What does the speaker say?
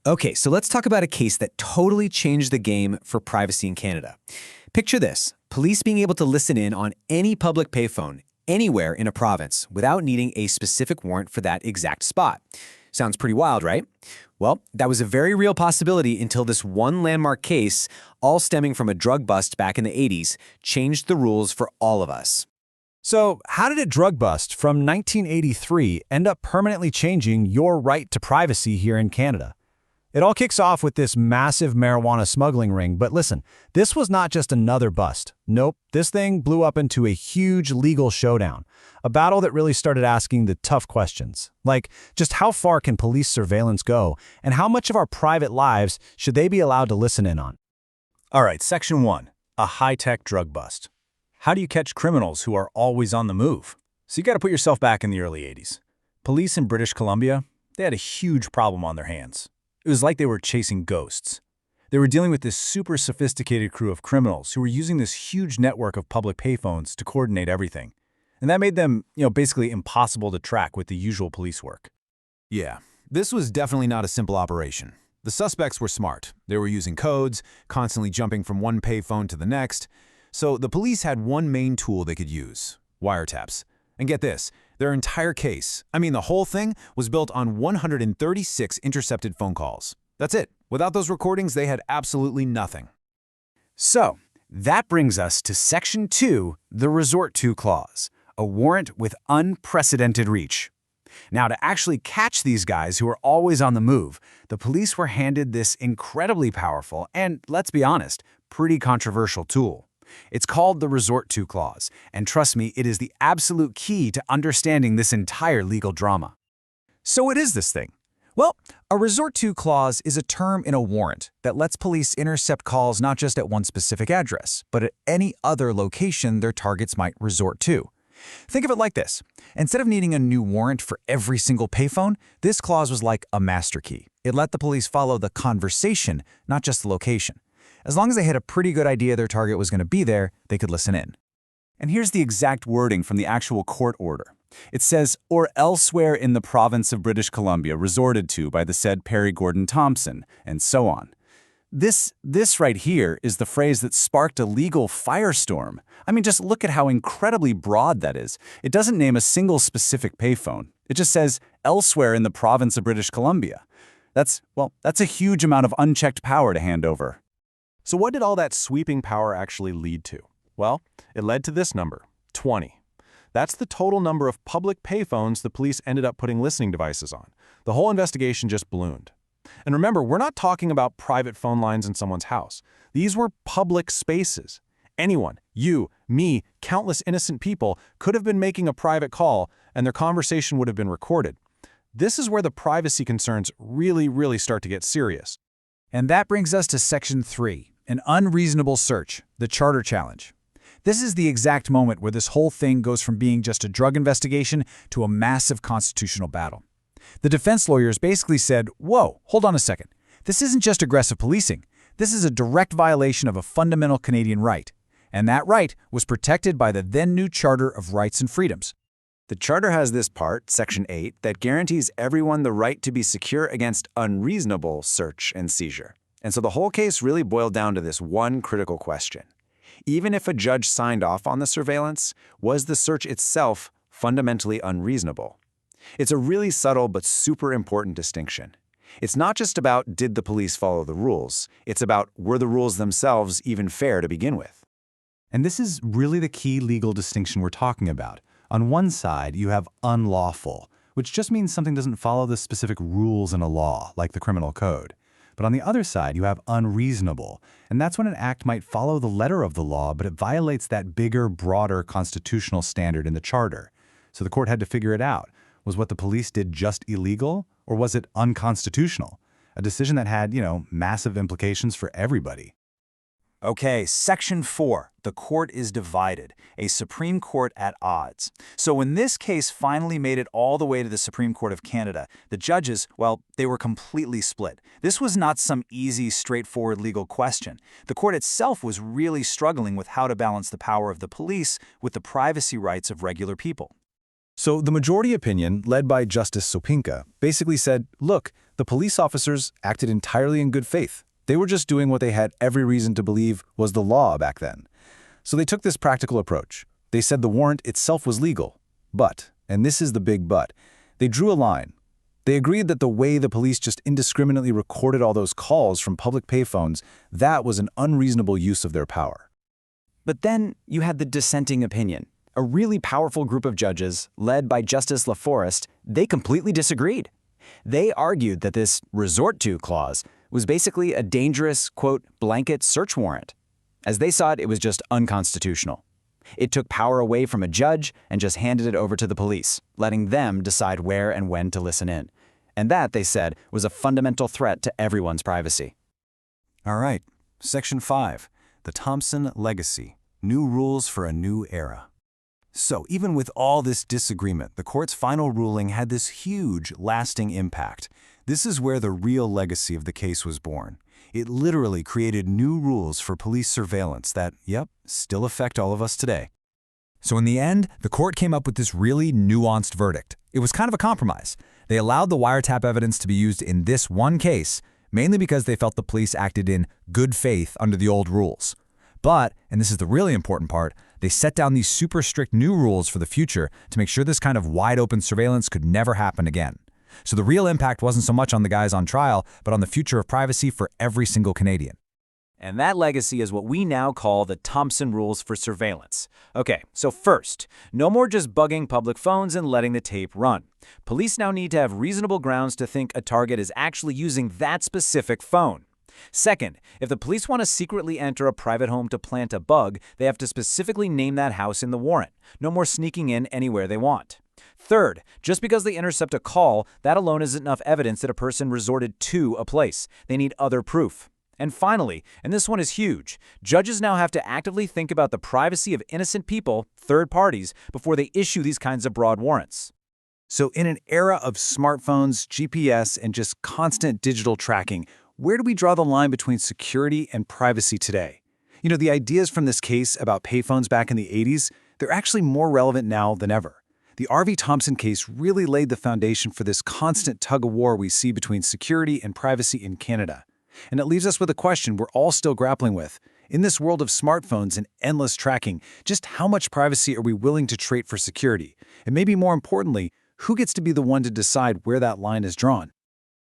Okay, so let's talk about a case that totally changed the game for privacy in Canada. Picture this: police being able to listen in on any public payphone anywhere in a province without needing a specific warrant for that exact spot. Sounds pretty wild, right? Well, that was a very real possibility until this one landmark case, all stemming from a drug bust back in the 80s, changed the rules for all of us. So, how did a drug bust from 1983 end up permanently changing your right to privacy here in Canada? It all kicks off with this massive marijuana smuggling ring, but listen, this was not just another bust. Nope, this thing blew up into a huge legal showdown, a battle that really started asking the tough questions, like just how far can police surveillance go, and how much of our private lives should they be allowed to listen in on? All right, Section 1, a high-tech drug bust. How do you catch criminals who are always on the move? So you got to put yourself back in the early 80s. Police in British Columbia, they had a huge problem on their hands. It was like they were chasing ghosts. They were dealing with this super sophisticated crew of criminals who were using this huge network of public payphones to coordinate everything. And that made them, basically impossible to track with the usual police work. Yeah, this was definitely not a simple operation. The suspects were smart. They were using codes, constantly jumping from one payphone to the next. So the police had one main tool they could use: wiretaps. And get this, their entire case, the whole thing, was built on 136 intercepted phone calls. That's it. Without those recordings, they had absolutely nothing. So, that brings us to Section 2, the Resort To Clause, a warrant with unprecedented reach. Now, to actually catch these guys who are always on the move, the police were handed this incredibly powerful and, let's be honest, pretty controversial tool. It's called the Resort To Clause, and trust me, it is the absolute key to understanding this entire legal drama. So what is this thing? Well, a Resort To clause is a term in a warrant that lets police intercept calls not just at one specific address, but at any other location their targets might resort to. Think of it like this. Instead of needing a new warrant for every single payphone, this clause was like a master key. It let the police follow the conversation, not just the location. As long as they had a pretty good idea their target was going to be there, they could listen in. And here's the exact wording from the actual court order. It says, "or elsewhere in the province of British Columbia resorted to by the said Perry Gordon Thompson," and so on. This right here is the phrase that sparked a legal firestorm. Just look at how incredibly broad that is. It doesn't name a single specific payphone. It just says, "elsewhere in the province of British Columbia." That's a huge amount of unchecked power to hand over. So what did all that sweeping power actually lead to? Well, it led to this number, 20. That's the total number of public payphones the police ended up putting listening devices on. The whole investigation just ballooned. And remember, we're not talking about private phone lines in someone's house. These were public spaces. Anyone, you, me, countless innocent people, could have been making a private call, and their conversation would have been recorded. This is where the privacy concerns really start to get serious. And that brings us to Section 3, an unreasonable search, the charter challenge. This is the exact moment where this whole thing goes from being just a drug investigation to a massive constitutional battle. The defense lawyers basically said, whoa, hold on a second. This isn't just aggressive policing. This is a direct violation of a fundamental Canadian right. And that right was protected by the then new Charter of Rights and Freedoms. The Charter has this part, Section 8, that guarantees everyone the right to be secure against unreasonable search and seizure. And so the whole case really boiled down to this one critical question. Even if a judge signed off on the surveillance, was the search itself fundamentally unreasonable? It's a really subtle but super important distinction. It's not just about did the police follow the rules, it's about were the rules themselves even fair to begin with. And this is really the key legal distinction we're talking about. On one side, you have unlawful, which just means something doesn't follow the specific rules in a law, like the criminal code. But on the other side, you have unreasonable, and that's when an act might follow the letter of the law, but it violates that bigger, broader constitutional standard in the Charter. So the court had to figure it out. Was what the police did just illegal, or was it unconstitutional? A decision that had, massive implications for everybody. Okay, Section 4, the court is divided, a Supreme Court at odds. So when this case finally made it all the way to the Supreme Court of Canada, the judges, they were completely split. This was not some easy, straightforward legal question. The court itself was really struggling with how to balance the power of the police with the privacy rights of regular people. So the majority opinion, led by Justice Sopinka, basically said, look, the The police officers acted entirely in good faith. They were just doing what they had every reason to believe was the law back then. So they took this practical approach. They said the warrant itself was legal. But, and this is the big but, they drew a line. They agreed that the way the police just indiscriminately recorded all those calls from public payphones, that was an unreasonable use of their power. But then you had the dissenting opinion. A really powerful group of judges, led by Justice LaForest, they completely disagreed. They argued that this resort to clause was basically a dangerous, quote, blanket search warrant. As they saw it, it was just unconstitutional. It took power away from a judge and just handed it over to the police, letting them decide where and when to listen in. And that, they said, was a fundamental threat to everyone's privacy. All right, Section 5, the Thompson Legacy, New Rules for a New Era. So even with all this disagreement, the court's final ruling had this huge, lasting impact. This is where the real legacy of the case was born. It literally created new rules for police surveillance that, yep, still affect all of us today. So in the end, the court came up with this really nuanced verdict. It was kind of a compromise. They allowed the wiretap evidence to be used in this one case, mainly because they felt the police acted in good faith under the old rules. But, and this is the really important part, they set down these super strict new rules for the future to make sure this kind of wide-open surveillance could never happen again. So the real impact wasn't so much on the guys on trial, but on the future of privacy for every single Canadian. And that legacy is what we now call the Thompson rules for surveillance. Okay, so first, no more just bugging public phones and letting the tape run. Police now need to have reasonable grounds to think a target is actually using that specific phone. Second, if the police want to secretly enter a private home to plant a bug, they have to specifically name that house in the warrant. No more sneaking in anywhere they want. Third, just because they intercept a call, that alone isn't enough evidence that a person resorted to a place. They need other proof. And finally, and this one is huge, judges now have to actively think about the privacy of innocent people, third parties, before they issue these kinds of broad warrants. So in an era of smartphones, GPS, and just constant digital tracking, where do we draw the line between security and privacy today? You know, the ideas from this case about payphones back in the 80s, they're actually more relevant now than ever. The R.V. Thompson case really laid the foundation for this constant tug-of-war we see between security and privacy in Canada. And it leaves us with a question we're all still grappling with. In this world of smartphones and endless tracking, just how much privacy are we willing to trade for security? And maybe more importantly, who gets to be the one to decide where that line is drawn?